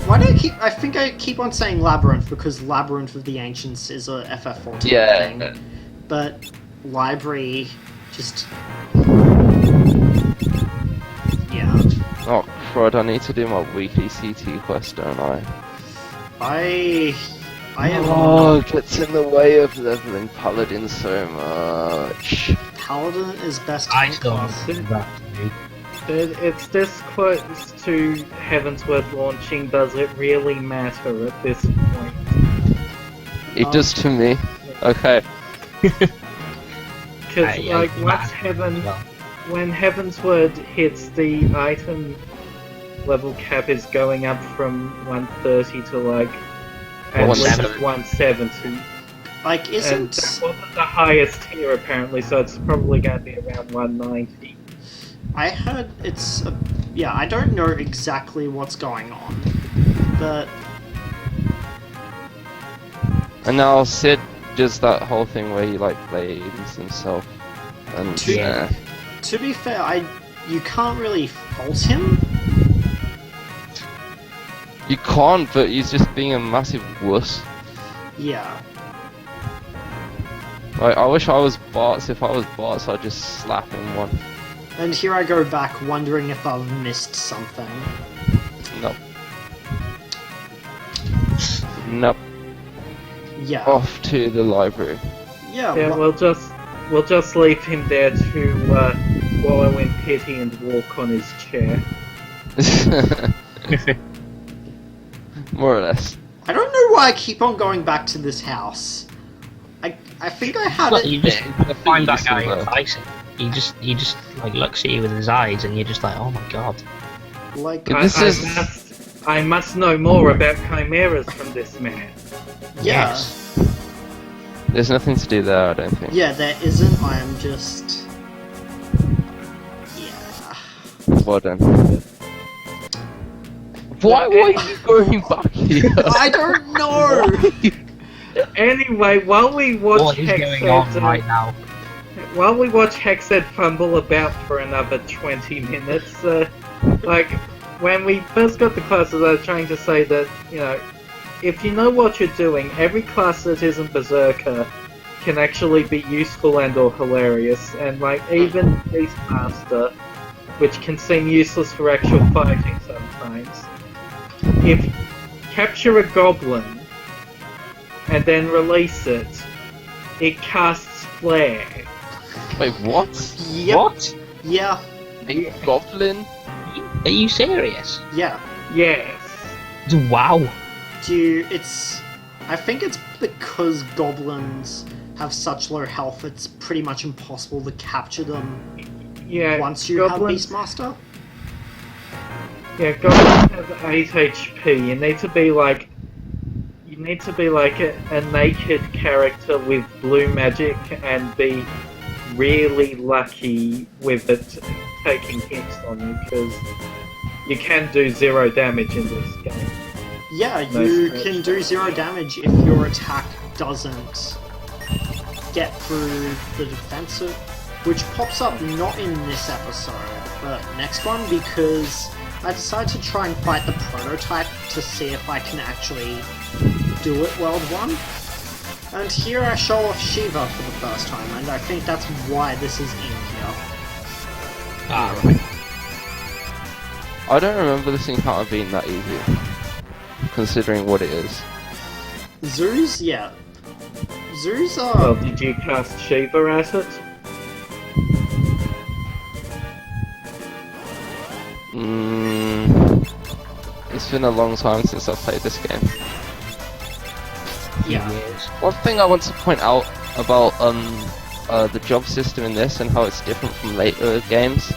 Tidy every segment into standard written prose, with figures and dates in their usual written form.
Why do I think I keep on saying Labyrinth because Labyrinth of the Ancients is a FF14 thing. But Library just... Yeah. Oh, crud, I need to do my weekly CT quest, don't I? I am... Oh, it gets in the way of leveling Paladin so much. Paladin is best I tank still class. do that to me. It's this close to Heavensward launching, does it really matter at this point? It does to me. Okay. Because, like, when Heavensward hits, the item level cap is going up from 130 to, like, at least 170. Like, And isn't... that wasn't the highest tier, apparently, so it's probably going to be around 190. I heard it's... yeah, I don't know exactly what's going on, but... And now Sid does that whole thing where he, like, blames himself. And, To be fair, you can't really fault him. You can't, but he's just being a massive wuss. Yeah. Like, I wish I was bots. If I was bots, I'd just slap him one. And here I go back wondering if I've missed something. Nope. Nope. Yeah. Off to the library. Yeah, Yeah, we'll just leave him there to wallow in pity and walk on his chair. More or less. I don't know why I keep on going back to this house. I think I had But it... you just find that guy Well. enticing. He just like looks at you with his eyes, and you're just like, oh my god. Like, This is- I must know more about chimeras from this man. yeah. Yes. There's nothing to do there, I don't think. Yeah, there isn't. I am just... Yeah. Well done. Why are you going back here? I don't know! Anyway, while we watch What is going on right now? While we watch Hexed fumble about for another 20 minutes, like, when we first got the classes, I was trying to say that, you know, if you know what you're doing, every class that isn't Berserker can actually be useful and or hilarious, and, like, even Beastmaster, which can seem useless for actual fighting sometimes. If you capture a goblin, and then release it, it casts Flare. Wait, what? Yep. What? Yeah. A goblin? Are you serious? Yeah. Yes. Wow. I think it's because goblins have such low health, it's pretty much impossible to capture them Yeah. once you have Beastmaster. Yeah, goblins have 8 HP. You need to be like a naked character with blue magic and be really lucky with it taking hits on you, because you can do 0 damage in this game. Yeah, you can do 0 damage if your attack doesn't get through the defensive, which pops up not in this episode, but next one, because I decided to try and fight the prototype to see if I can actually do it World 1. And here I show off Shiva for the first time, and I think that's why this is in here. Ah, right. I don't remember this encounter being that easy, considering what it is. Zoos, yeah. Zoos are... Well, did you cast Shiva at it? It's been a long time since I've played this game. yeah. Years. One thing I want to point out about the job system in this and how it's different from later games,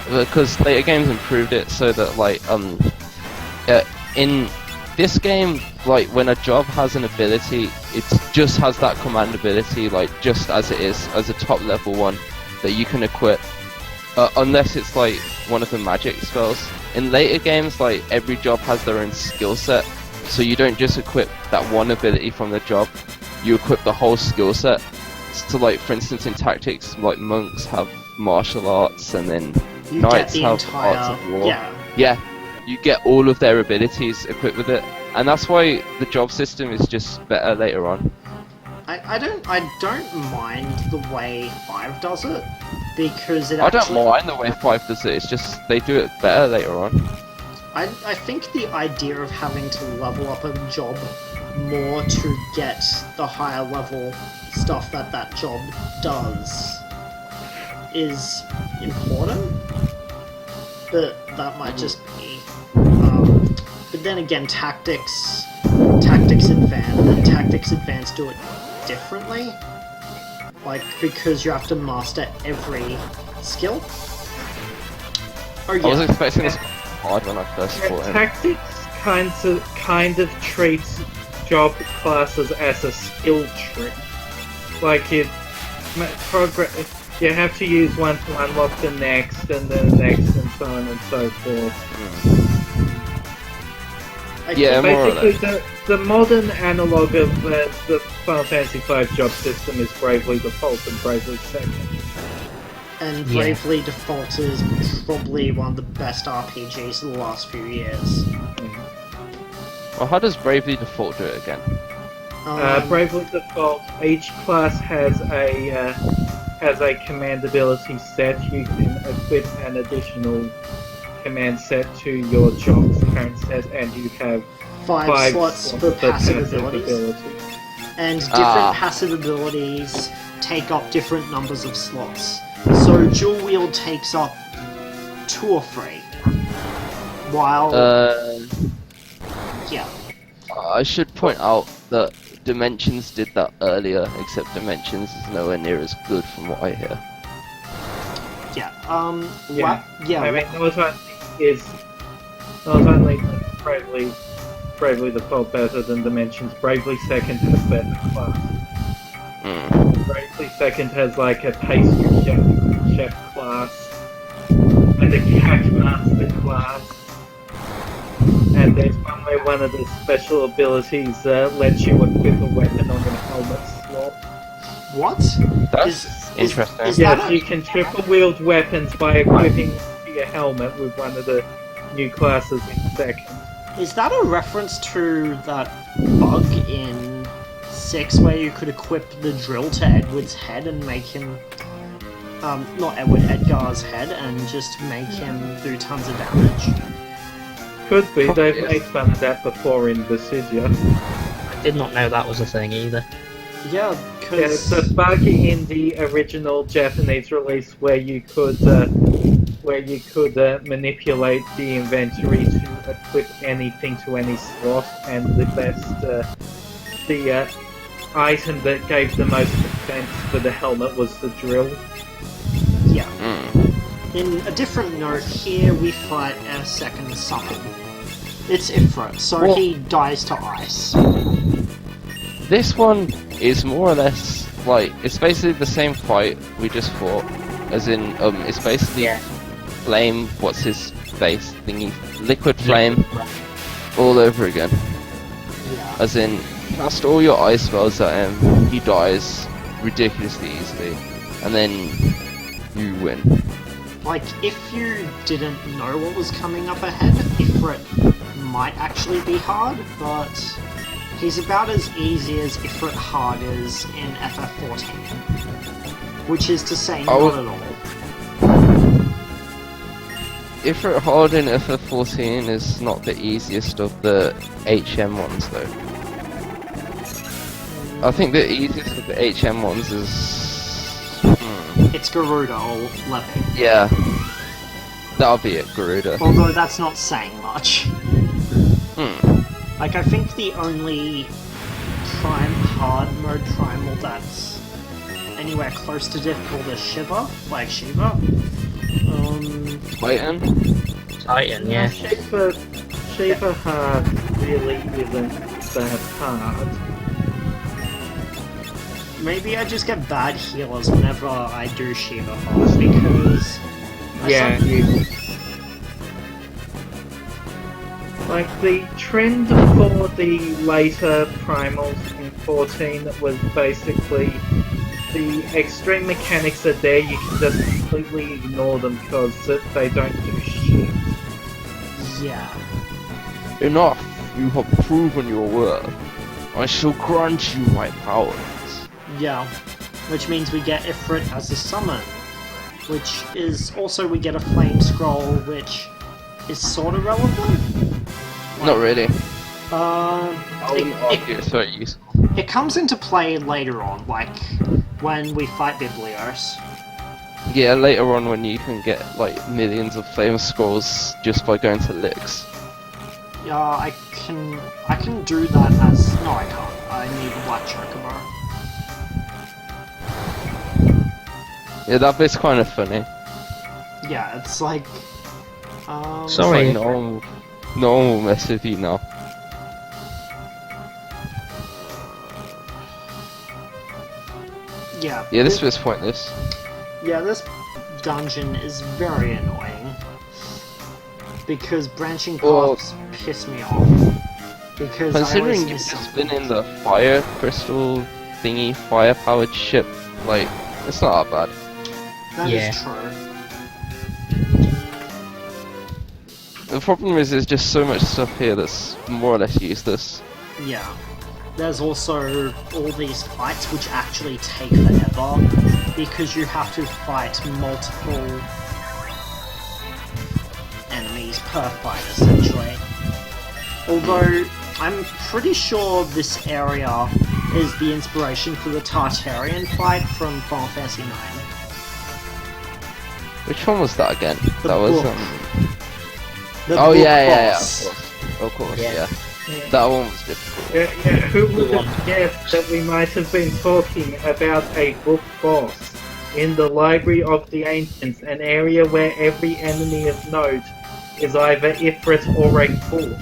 because later games improved it so that like in this game, like when a job has an ability, it just has that command ability, like just as it is, as a top level one that you can equip, unless it's like one of the magic spells. In later games, like every job has their own skill set, so you don't just equip that one ability from the job, you equip the whole skill set. So like for instance in tactics, like monks have martial arts, and then You knights get the have entire... arts of war. Yeah. Yeah, you get all of their abilities equipped with it, and that's why the job system is just better later on. I don't mind the way 5 does it, because it I don't actually... mind the way 5 does it, it's just they do it better later on. I think the idea of having to level up a job more to get the higher level stuff that job does is important, but that might just be... but then again, Tactics Advanced do it differently, like, because you have to master every skill. Oh yeah. I was expecting this hard when I first fought him. Tactics kind of treats job classes as a skill tree. Like you have to use one to unlock the next, and then the next, and so on and so forth. Yeah, more or basically, less. the modern analog of the Final Fantasy V job system is Bravely Default and Bravely Second. And Bravely Default is probably one of the best RPGs of the last few years. Well, how does Bravely Default do it again? Bravely Default, each class has a command ability set. You can equip an additional command set to your job's current set, and you have 5 slots for passive abilities. And different passive abilities take up different numbers of slots. So dual wield takes up 2 or 3. While yeah. I should point out that Dimensions did that earlier, except Dimensions is nowhere near as good from what I hear. Yeah, I mean, not only Bravely Default better than Dimensions, Bravely Second has better class. Bravely Second has like a pastry chef class, and a cat master class, and there's one where one of the special abilities lets you equip a weapon on your helmet slot. What? That's interesting. Is Yes, that you can triple wield weapons by equipping your helmet with one of the new classes in second. Is that a reference to that bug in 6 where you could equip the drill to Edward's head and make him... not Edward, Edgar's head, and just make him do tons of damage? Could be, they've made fun of that before in Besidia. I did not know that was a thing either. Yeah, Yeah, it's because... a bug in the original Japanese release where you could manipulate the inventory to equip anything to any slot, and the item that gave the most defense for the helmet was the drill. Yeah. In a different note, here we fight our second summon. It's Ifrit, so he dies to ice. This one is more or less like, it's basically the same fight we just fought, as in it's basically flame, what's his face thingy, liquid flame, all over again. Yeah. As in, cast all your ice spells at him, he dies ridiculously easily, and then you win. Like, if you didn't know what was coming up ahead, Ifrit might actually be hard, but he's about as easy as Ifrit hard is in FF14. Which is to say, not at all. Ifrit hard in FF14 is not the easiest of the HM ones though. I think the easiest of the HM ones is... It's Garuda or Levy. Yeah. That'll be it, Garuda. Although that's not saying much. Like, I think the only hard mode primal that's anywhere close to difficult is Shiva, like Shiva. Titan? Titan, yeah. Shiva hard really isn't that hard. Maybe I just get bad healers whenever I do Shiva hard, because... Like, the trend for the later primals in 14 was basically the extreme mechanics are there, you can just completely ignore them because they don't do shit. Yeah. Enough! You have proven your worth. I shall grant you my powers. Yeah. Which means we get Ifrit as a summon. Which is also we get a flame scroll, which is sort of relevant. Not really. It It's very useful. comes into play later on, like when we fight Biblios. Yeah, later on when you can get like millions of flame scrolls just by going to licks. Yeah, I can do that as no, I can't. I need Black Chocobo. Yeah, that bit's kind of funny. Yeah, it's like. Sorry. It's like no one will mess with you now. Yeah. Yeah, this bit's pointless. Yeah, this dungeon is very annoying because branching Well, paths piss me off. Because Considering I you've always miss just something. been in the fire crystal thingy, fire powered ship, like, it's not that bad. That is Yeah. true. The problem is there's just so much stuff here that's more or less useless. Yeah. There's also all these fights which actually take forever because you have to fight multiple enemies per fight, essentially. Although, I'm pretty sure this area is the inspiration for the Tartarian fight from Final Fantasy IX. Which one was that again? The that was book. The oh book yeah, boss. of course, Yeah. yeah. Yeah. That one was difficult. Yeah, who would have guessed that we might have been talking about a book boss in the Library of the Ancients, an area where every enemy of note is either Ifrit or a book.